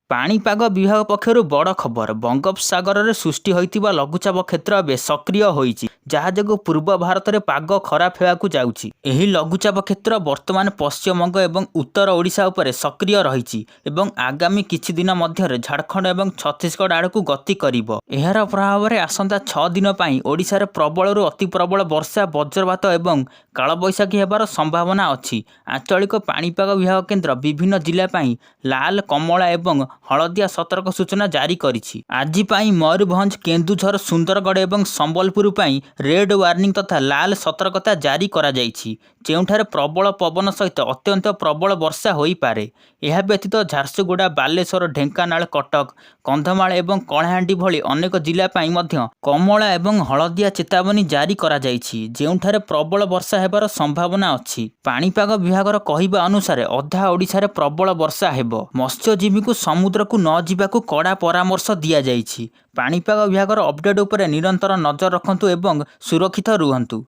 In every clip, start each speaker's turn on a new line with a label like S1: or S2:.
S1: पाणीपाग विभाग पक्षर बड़ खबर बंगोपसागर में सृष्टि होता लघुचाप क्षेत्र एवं सक्रिय होइछि जहाँ जो पूर्व भारत में पाग खराब होगाकू जाउछि। एही लघुचाप क्षेत्र वर्तमान पश्चिमबंग एवं उत्तर ओडिशा उपरे सक्रिय रहिछि एवं आगामी किछि दिन मध्य झारखंड एवं छत्तीसगढ़ आड़कू गति करिवो। एहार प्रभाव में आसंता 6 दिन पई ओडिशा रे प्रबल अति प्रबल वर्षा वज्रपात एवं कालबैशाखी हेबार संभावना अछि। आंचलिक पाणीपाग विभाग केन्द्र विभिन्न जिला पई लाल कमला एवं हलदिया सतर्क सूचना जारी करिछि। आज पई मयूरभंज केन्दुझर सुंदरगढ़ एवं संबलपुर पई रेड वार्निंग तथा लाल सतर्कता जारी करा जाइछि जेउठारे प्रबल पवन सहित अत्यंत प्रबल वर्षा होई पारे। यह व्यतीत झारसुगुड़ा बालेश्वर ढेंकानाल कटक कंधमाल एवं कलाहांडी भली अनेक जिला पई मध्य कमला एवं हलदिया चेतावनी जारी करा जाइछि जेउठारे प्रबल वर्षा हेबार संभावना अछि। पाणीपाग विभागर कहिबा अनुसार अधा ओडिशा रे प्रबल वर्षा हेबो। मत्स्यजीवी को समुद्र को न जिबाकू कड़ा परामर्श दिया जाइछि। पाणीपाग विभागर अपडेट उपरे निरंतर नजर रखंतु एवं सुरक्षित रुहंतु।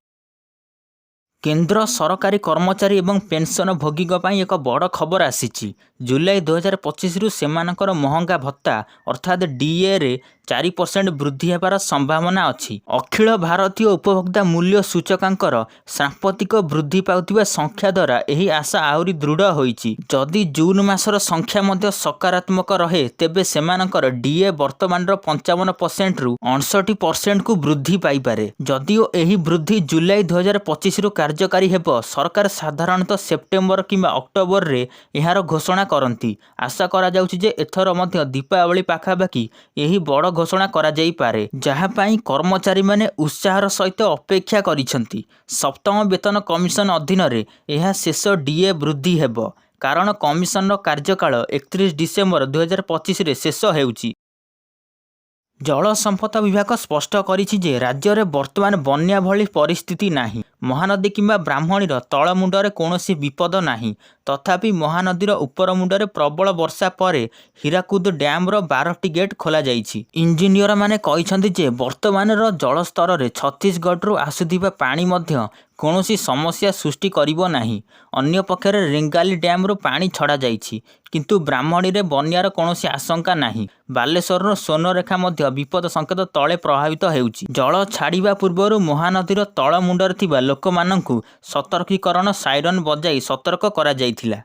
S1: केंद्र सरकारी कर्मचारी एवं पेंशन भोगी एक बड़ खबर आसी। जुलाई 2025 रु सेमानकर महंगा भत्ता अर्थात डीए रे 4% वृद्धि होबार संभावना अछि। अखिल भारतीय उपभोक्ता मूल्य सूचकांकर सांप्रतिक वृद्धि पाउथिबा संख्या द्वारा यही आशा आहुरी दृढ़ होइछि। जदि जून मासर संख्या मध्य सकारात्मक रहे तेबे सेमानकर डीए वर्तमान 55% रु 59% को वृद्धि पाई पारे। जदिओ एही वृद्धि जुलाई 2025 रु कार्यकारी हेबो सरकार साधारणतः सेप्टेम्बर किंबा अक्टोबर रे एहार घोषणा करती। आशा करा जाउछि जे एथर मध्य दीपावली पाखापाखि यही बड़ घोषणा करा जाई पारे जहाँ पाई कर्मचारी माने उत्साहर सहित अपेक्षा करिसंती। सप्तम वेतन कमिशन अधीन रे यह शेष डीए वृद्धि हेबो कारण कमिशन कार्यकाल 31 डिसेम्बर 2025 रे शेष हेउछि। जल संपद विभाग स्पष्ट करिछि जे राज्य रे वर्तमान बन्या भली परिस्थिति नाही। महानदी किंबा ब्राह्मणीर तल मुंडरे कौनसी विपद नाही। तथापि महानदीर उपर मुंडरे प्रबल वर्षा परे हीराकुद डैम रो 12टी गेट खोला जाइछि। इंजीनियर माने कहिसंती जे वर्तमान जल स्तर रे छत्तीसगढ़ रु आसुथिबा पानी मध्य कौनसी समस्या सृष्टि करिवो नाही। अन्य पक्षरे रेंगाली डैम रो पानी छड़ा जाइछि किंतु ब्राह्मणी रे बन्यार कौनसी आशंका नाही। बालेश्वर सोनरेखा मध्य विपद संकेत तले प्रभावित हेउछि। जल छाड़िबा पूर्वरु महानदीर तल मुंडरे थिबा लोकमानंकु सतर्कीकरण साइरन बजाई सतर्क करा जाइथिला।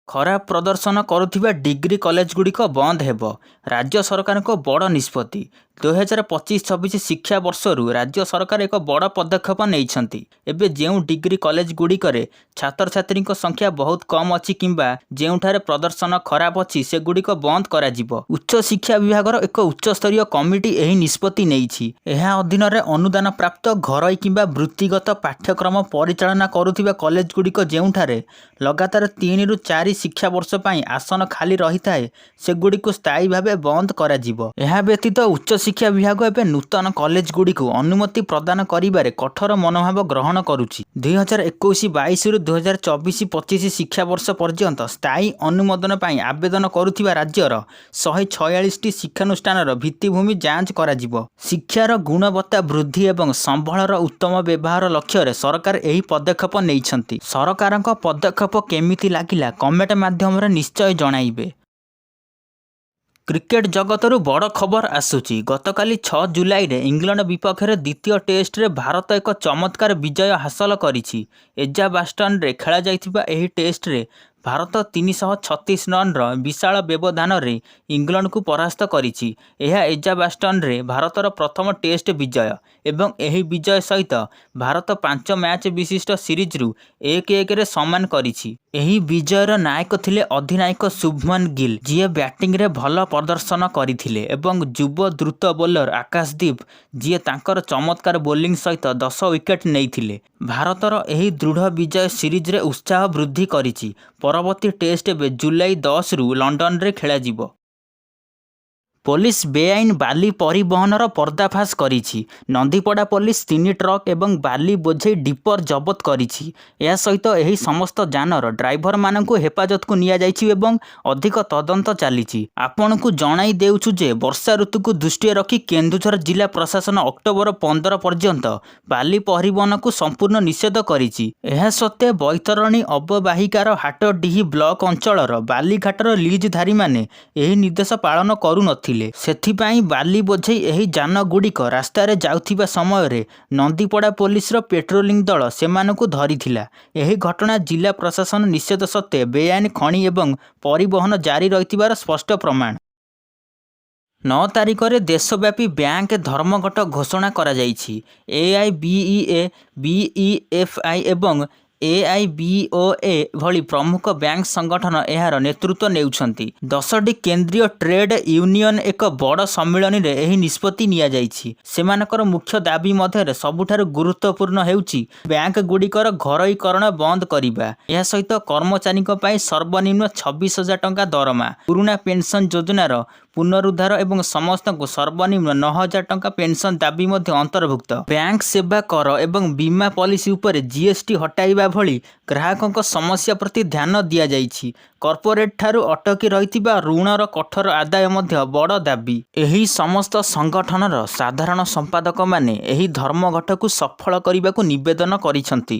S1: खराब प्रदर्शन करुथिबा डिग्री कॉलेज गुड़िक बंद हेबो। राज्य सरकार को बड़ निष्पत्ति। 2025-26 शिक्षा वर्षरु राज्य सरकार एक बड़ पदक्षेप नैछंती। एबे जेउ डिग्री कॉलेज गुड़िकरे छात्र छात्री संख्या बहुत कम अच्छी किंबा जेउठारे प्रदर्शन खराब अच्छी से गुड़िक बंद करा जिवो। उच्च शिक्षा विभागर एक उच्च स्तरीय कमिटी एही निष्पत्ति नैछि। एहा अधीन रे अनुदान प्राप्त घरोई किंबा वृत्तिगत पाठ्यक्रम परिचालना करुथिबा कॉलेज गुड़िक जेउठारे लगातार 3 रु 4 शिक्षा वर्ष पई आसन खाली रही थाए से गुड़िक स्थायी भावे बंद करा जिवो। एहा व्यतीत उच्च शिक्षा विभाग एवं नूतन कॉलेज गुड़िक अनुमति प्रदान करिबारे कठोर मनोभाव ग्रहण करुछि। 2021-22 रु 2024-25 शिक्षा वर्ष पर्यंत स्थायी अनुमोदन पई आवेदन करुथिबा राज्यर 146टी शिक्षानुष्ठानर भित्तिभूमि जांच करा जिवो। शिक्षार गुणवत्ता वृद्धि एवं संबळर उत्तम व्यवहार लक्ष्य सरकार एही पदक्षेप नैछंती। सरकारक पदक्षेप केमिति लागिला कमेंट माध्यम निश्चय जणाइबे। क्रिकेट जगतरू बड़ खबर आसुची। गतकाली 6 जुलाई रे इंग्लैंड विपक्ष में द्वितीय टेस्ट रे भारत एक चमत्कार विजय हासिल करिछि। एजाबास्टन रे खेला जाइथिबा एही टेस्ट रे भारत 336 रन विशाल व्यवधान रे इंग्लैंड को परास्त करिछि। यह एजाबास्टन रे भारतर प्रथम टेस्ट विजय एवं एही विजय सहित भारत 5 मैच विशिष्ट सीरीज रु 1-1 रे सम्मान करिछि। एही विजयर नायक थिले अधिनायक शुभमन गिल जी बैटिंग रे भल प्रदर्शन करथिले एवं युव द्रुत बोलर आकाशदीप जी तांकर चमत्कार बोलिंग सहित 10 विकेट नैथिले। भारतर एही दृढ़ विजय सीरीज रे उत्साह वृद्धि करिछि। परवर्ती टेस्ट जुलाई 10 रु लंडन रे खेला जिवो। पुलिस बेआईन बाली परिवहनर पर्दाफाश करिछि। नंदीपड़ा पुलिस 3 ट्रक एवं बाली बोझे डिपर जबत करिछि। या सहित एही समस्त जानर ड्राइवर मानकु हेफाजत को निया जाइछि एवं अधिक तदंत चलिछि। आपनकु जणाई देउछु जे वर्षा ऋतु को दृष्टि रखी केन्दुझर जिला प्रशासन अक्टोबर 15 पर्यंत बाली परिवहन को संपूर्ण निषेध करिछि। एहा सत्ते बैतरणी अववाहिकार हाटडीही ब्लॉक अंचलर बालीघाटर लीजधारी माने एही निर्देश पालन करू नथिले। सेथिपाई बाली बोझे एही जान गुड़िक रास्तार जाउथिबा समय नंदीपड़ा पुलिस पेट्रोलिंग दल सेमानकु धरिथिला। एही घटना जिला प्रशासन निषेध सत्ते बेआईन खणी एवं परिवहन जारी रहिथिबार स्पष्ट प्रमाण। 9 तारिख रे देशव्यापी बैंक धर्मघट घोषणा करा जाइछि। AIBEA, BEFI एवं AIBOA भली प्रमुख बैंक संगठन एहार नेतृत्व नेउछंती। 10टी केंद्रीय ट्रेड यूनियन एक बड़ सम्मिलन रे एही निष्पत्ति निया जाइछि। सेमानकर मुख्य दाबी मध्य सबुठारु गुरुत्वपूर्ण हेउछि बैंक गुड़िकर घरोईकरण बंद करिबा। एहा सहित कर्मचारीक पई सर्वनिम्न 26,000 टंका दरमा, पुराना पेंशन योजनार पुनरुद्धार एवं समस्त को सर्वनिम्न 9,000 टंका पेंशन दाबी मध्य अंतर्भुक्त। बैंक सेवा कर एवं बीमा पॉलिसी उपरे GST हटाइबा भली ग्राहकों समस्या प्रति ध्यान दिया जाइछि। कॉर्पोरेट ठारू अटकी रहिथिबा ऋणर कठोर आदाय मध्य बड़ दाबी। एही समस्त संगठनर साधारण संपादक माने एही धर्मघट को सफल करबाकू निवेदन करिसंती।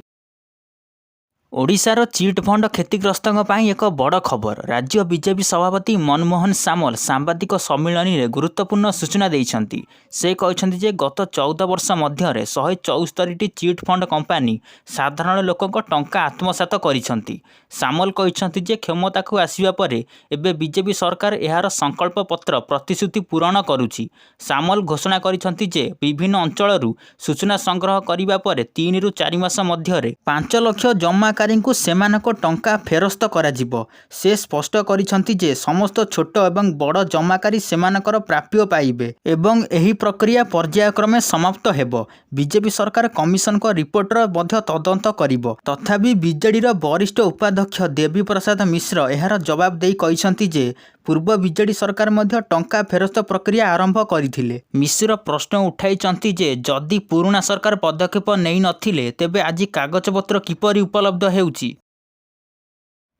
S1: ओडिशार चिट फंड क्षतिग्रस्तों पाई एक बड़ खबर। राज्य बीजेपी सभापति मनमोहन सामल सांबादिक सम्मिलन में गुरुत्वपूर्ण सूचना देइछंती। से कहछंती जे गत 14 वर्ष मध्य 174टी चिट फंड कंपानी साधारण लोकों टंका आत्मसात करिसंती। सामल कहछंती जे क्षमता को आसीबा परे एबे बीजेपी सरकार एहार संकल्प पत्र प्रतिश्रुति पूरण करुछि। सामल घोषणा करिसंती जे विभिन्न अंचलरू सूचना संग्रह करिबा परे 3 ରୁ 4 मास मध्य 5 लाख जमा को सेमानक टंका फेरस्त करा जिवो। से स्पष्ट करिसंती जे समस्त छोट एवं बड़ जमाकारी सेमानकर प्राप्य पाइबे एवं एही प्रक्रिया पर्यायक्रमे समाप्त हेबो। बीजेपी सरकार कमिशन को रिपोर्टर मध्य तदंत करिवो। तथापि बीजेडी वरिष्ठ उपाध्यक्ष देवी प्रसाद मिश्र एहार जवाब देई कहिसंती जे पूर्व बीजेडी सरकार मध्य टंका फेरस्त प्रक्रिया आरंभ करथिले। मिश्र प्रश्न उठाइचंती जे जदि पुराना सरकार पदक्षेप नहीं नथिले तेबे आज कागजपत्र किपरि उपलब्ध हेउची।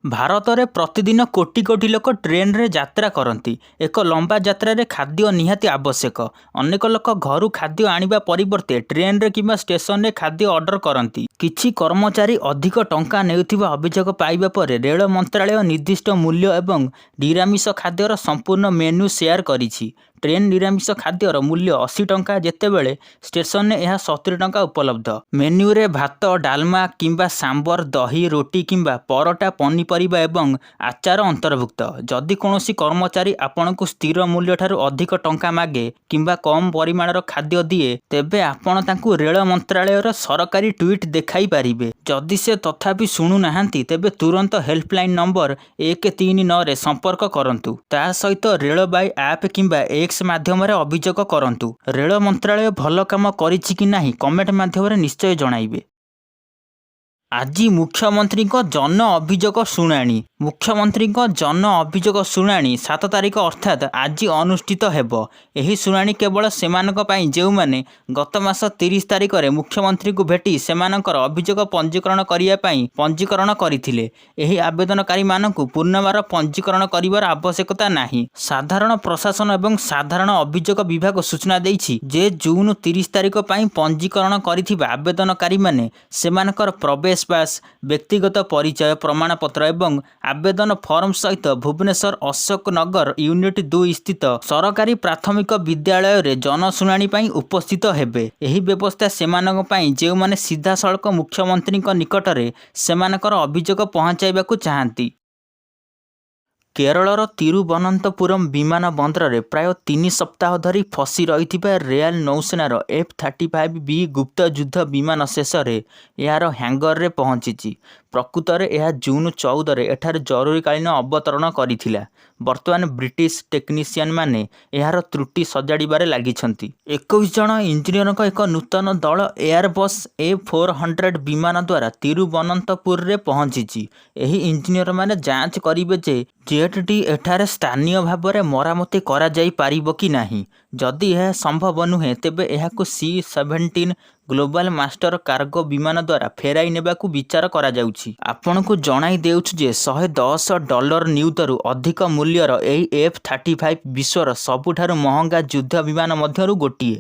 S1: भारत में प्रतिदिन कोटी कोटी लोक ट्रेन रे यात्रा करती। एक लंबा यात्रा रे खाद्य निहाती आवश्यक। अनेक लोक घर खाद्य आनिबा परिवर्ते ट्रेन रे किंबा स्टेशन रे खाद्य ऑर्डर करती। किछि कर्मचारी अधिक टंका नेउथिबा अभियोग पाइबा परे रेल मंत्रालय निर्दिष्ट मूल्य एवं निरामिष खाद्यर संपूर्ण मेन्यू शेयर करिछि। ट्रेन निरामिष खाद्यर मूल्य 80 टंका जेतेबेले स्टेशन में यह 70 टंका उपलब्ध। मेन्यू रे भात, डालमा किंबा सांबर, दही, रोटी किंबा परोटा, पनीपरिबा एवं आचार अंतर्भुक्त। जदि कौनसी कर्मचारी आपण को स्थिर मूल्य ठारू अधिक टंका मागे किंबा कम परिमाणर खाद्य दिए तेबे आपण तांकू रेल मंत्रालयर सरकारी ट्वीट देखाई पारिबे। जदि से तथापि शुणु नाहांती तेबे तुरंत हेल्पलाइन नंबर 139 रे संपर्क करंतु। ता सहित रेलबाई ऐप किंबा एक्स माध्यम अभियोग करंतु। रेल मंत्रालय भल काम करिछि कि नाही कमेंट माध्यम निश्चय जणाइबे। आज मुख्यमंत्री जन अभियोग शुणाणी। मुख्यमंत्री जन अभियोग शुणाणी 7 तारिख अर्थात आज अनुष्ठित हेबो। एही शुणाणी केवल सेमानक पई जेउ माने गत मास 30 तारिख रे मुख्यमंत्री को भेटी सेमानकर अभियोग पंजीकरण करिया पई पंजीकरण करिथिले। एही आवेदनकारी मानकु पुनर्बार पंजीकरण करिवार आवश्यकता नाही। साधारण प्रशासन एवं साधारण अभियोग विभाग सूचना देइछि जे जून 30 तारिख पई पंजीकरण करिथिबा आवेदनकारी माने सेमानकर प्रवेश पास, व्यक्तिगत परिचय प्रमाणपत्र एवं आवेदन फॉर्म सहित भुवनेश्वर अशोक नगर यूनिट 2 स्थित सरकारी प्राथमिक विद्यालय रे जनशुणाणी पई उपस्थित हेबे। एही व्यवस्था सेमानक पई जेउ माने सीधा सड़क मुख्यमंत्री निकट रे सेमानकर अभियोग पहुंचाइबाकू चाहंती। केरलर तिरुवनंतपुरम विमान बंदर में प्राय 3 सप्ताह धरी फसी रही रेल नौसेनार F-35B गुप्त युद्ध विमान शेष में यार हैंगर रे पहुंची। ପ୍ରକୃତରେ ଏହା ଜୁନ୍ 14 ଏଠାରେ ଜରୁରୀକାଳୀନ ଅବତରଣ କରିଥିଲା। ବର୍ତ୍ତମାନ ବ୍ରିଟିଶ ଟେକ୍ନିସିଆନମାନେ ଏହାର ତ୍ରୁଟି ସଜାଡ଼ିବାରେ ଲାଗିଛନ୍ତି। 21 ଜଣ ଇଞ୍ଜିନିୟରଙ୍କ ଏକ ନୂତନ ଦଳ ଏୟାରବସ୍ A400 ବିମାନ ଦ୍ୱାରା ତିରୁବନନ୍ତପୁରରେ ପହଞ୍ଚିଛି। ଏହି ଇଞ୍ଜିନିୟରମାନେ ଯାଞ୍ଚ କରିବେ ଯେ ଜେଟ୍ଟି ଏଠାରେ ସ୍ଥାନୀୟ ଭାବରେ ମରାମତି କରାଯାଇପାରିବ କି ନାହିଁ। ଯଦି ଏହା ସମ୍ଭବ ନୁହେଁ ତେବେ ଏହାକୁ C-17 ଗ୍ଲୋବାଲ ମାଷ୍ଟର କାର୍ଗୋ ବିମାନ ଦ୍ୱାରା ଫେରାଇ ନେବାକୁ ବିଚାର କରାଯାଉଛି। ଆପଣଙ୍କୁ ଜଣାଇ ଦେଉଛୁ ଯେ $110 ନିୟୁତରୁ ଅଧିକ ମୂଲ୍ୟର ଏହି F-35 ବିଶ୍ୱର ସବୁଠାରୁ ମହଙ୍ଗା ଯୁଦ୍ଧ ବିମାନ ମଧ୍ୟରୁ ଗୋଟିଏ।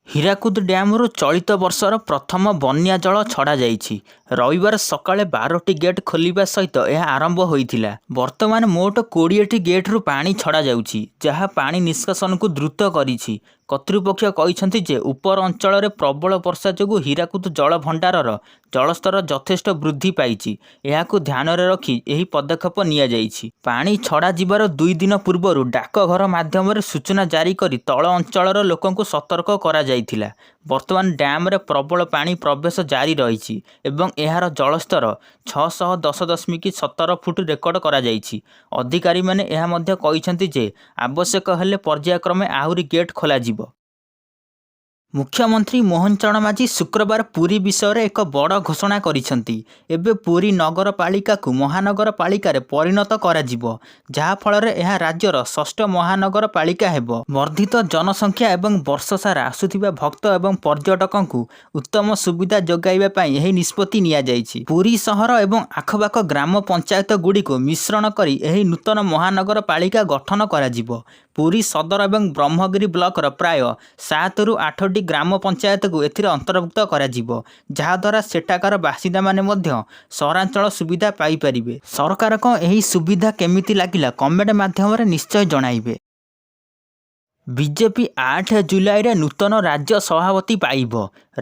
S1: ହୀରାକୁଦ ଡ୍ୟାମରୁ ଚଳିତ ବର୍ଷର ପ୍ରଥମ ବନ୍ୟା ଜଳ ଛଡ଼ାଯାଇଛି। ରବିବାର ସକାଳେ 12ଟି ଗେଟ୍ ଖୋଲିବା ସହିତ ଏହା ଆରମ୍ଭ ହୋଇଥିଲା। ବର୍ତ୍ତମାନ ମୋଟ 20ଟି ଗେଟ୍ରୁ ପାଣି ଛଡ଼ାଯାଉଛି, ଯାହା ପାଣି ନିଷ୍କାସନକୁ ଦ୍ରୁତ କରିଛି। କର୍ତ୍ତୃପକ୍ଷ କହିଛନ୍ତି ଯେ ଉପର ଅଞ୍ଚଳରେ ପ୍ରବଳ ବର୍ଷା ଯୋଗୁଁ ହୀରାକୁଦ ଜଳଭଣ୍ଡାରର ଜଳସ୍ତର ଯଥେଷ୍ଟ ବୃଦ୍ଧି ପାଇଛି। ଏହାକୁ ଧ୍ୟାନରେ ରଖି ଏହି ପଦକ୍ଷେପ ନିଆଯାଇଛି। ପାଣି ଛଡ଼ାଯିବାର 2 ଦିନ ପୂର୍ବରୁ ଡାକଘର ମାଧ୍ୟମରେ ସୂଚନା ଜାରି କରି ତଳ ଅଞ୍ଚଳର ଲୋକଙ୍କୁ ସତର୍କ କରାଯାଇଥିଲା। ବର୍ତ୍ତମାନ ଡ୍ୟାମ୍ରେ ପ୍ରବଳ ପାଣି ପ୍ରବେଶ ଜାରି ରହିଛି ଏବଂ ଏହାର ଜଳସ୍ତର 610.17 ଫୁଟ ରେକର୍ଡ କରାଯାଇଛି। ଅଧିକାରୀମାନେ ଏହା ମଧ୍ୟ କହିଛନ୍ତି ଯେ ଆବଶ୍ୟକ ହେଲେ ପର୍ଯ୍ୟାୟକ୍ରମେ ଆହୁରି ଗେଟ୍ ଖୋଲାଯିବ। ମୁଖ୍ୟମନ୍ତ୍ରୀ ମୋହନ ଚରଣ ମାଝୀ ଶୁକ୍ରବାର ପୁରୀ ବିଷୟରେ ଏକ ବଡ଼ ଘୋଷଣା କରିଛନ୍ତି। ଏବେ ପୁରୀ ନଗରପାଳିକାକୁ ମହାନଗରପାଳିକାରେ ପରିଣତ କରାଯିବ, ଯାହାଫଳରେ ଏହା ରାଜ୍ୟର 6ଠ ମହାନଗରପାଳିକା ହେବ। ବର୍ଦ୍ଧିତ ଜନସଂଖ୍ୟା ଏବଂ ବର୍ଷସାରା ଆସୁଥିବା ଭକ୍ତ ଏବଂ ପର୍ଯ୍ୟଟକଙ୍କୁ ଉତ୍ତମ ସୁବିଧା ଯୋଗାଇବା ପାଇଁ ଏହି ନିଷ୍ପତ୍ତି ନିଆଯାଇଛି। ପୁରୀ ସହର ଏବଂ ଆଖପାଖ ଗ୍ରାମ ପଞ୍ଚାୟତଗୁଡ଼ିକୁ ମିଶ୍ରଣ କରି ଏହି ନୂତନ ମହାନଗରପାଳିକା ଗଠନ କରାଯିବ। ପୁରୀ ସଦର ଏବଂ ବ୍ରହ୍ମଗିରି ବ୍ଲକର ପ୍ରାୟ 7ରୁ 8ଟି ଗ୍ରାମ ପଞ୍ଚାୟତକୁ ଏଥିରେ ଅନ୍ତର୍ଭୁକ୍ତ କରାଯିବ, ଯାହାଦ୍ୱାରା ସେଠାକାର ବାସିନ୍ଦାମାନେ ମଧ୍ୟ ସହରାଞ୍ଚଳ ସୁବିଧା ପାଇପାରିବେ। ସରକାରଙ୍କ ଏହି ସୁବିଧା କେମିତି ଲାଗିଲା କମେଣ୍ଟ ମାଧ୍ୟମରେ ନିଶ୍ଚୟ ଜଣାଇବେ। ବିଜେପି 8 ଜୁଲାଇରେ ନୂତନ ରାଜ୍ୟ ସଭାପତି ପାଇବ।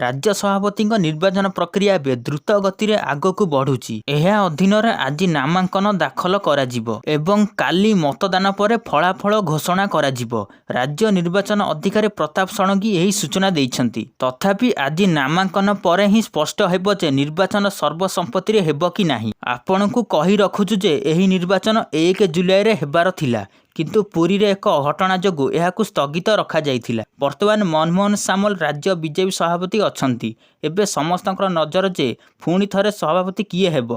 S1: ରାଜ୍ୟ ସଭାପତିଙ୍କ ନିର୍ବାଚନ ପ୍ରକ୍ରିୟା ଏବେ ଦ୍ରୁତ ଗତିରେ ଆଗକୁ ବଢ଼ୁଛି। ଏହା ଅଧୀନରେ ଆଜି ନାମାଙ୍କନ ଦାଖଲ କରାଯିବ ଏବଂ କାଲି ମତଦାନ ପରେ ଫଳାଫଳ ଘୋଷଣା କରାଯିବ। ରାଜ୍ୟ ନିର୍ବାଚନ ଅଧିକାରୀ ପ୍ରତାପ ଷଡ଼ଙ୍ଗୀ ଏହି ସୂଚନା ଦେଇଛନ୍ତି। ତଥାପି ଆଜି ନାମାଙ୍କନ ପରେ ହିଁ ସ୍ପଷ୍ଟ ହେବ ଯେ ନିର୍ବାଚନ ସର୍ବସମ୍ମତିରେ ହେବ କି ନାହିଁ। ଆପଣଙ୍କୁ କହି ରଖୁଛୁ ଯେ ଏହି ନିର୍ବାଚନ 1 ଜୁଲାଇରେ ହେବାର ଥିଲା, କିନ୍ତୁ ପୁରୀରେ ଏକ ଅଘଟଣା ଯୋଗୁଁ ଏହାକୁ ସ୍ଥଗିତ ରଖାଯାଇଥିଲା। ବର୍ତ୍ତମାନ ମନମୋହନ ସାମଲ ରାଜ୍ୟ ବିଜେପି ସଭାପତି ଅଛନ୍ତି। ଏବେ ସମସ୍ତଙ୍କର ନଜର ଯେ ପୁଣି ଥରେ ସଭାପତି କିଏ ହେବ।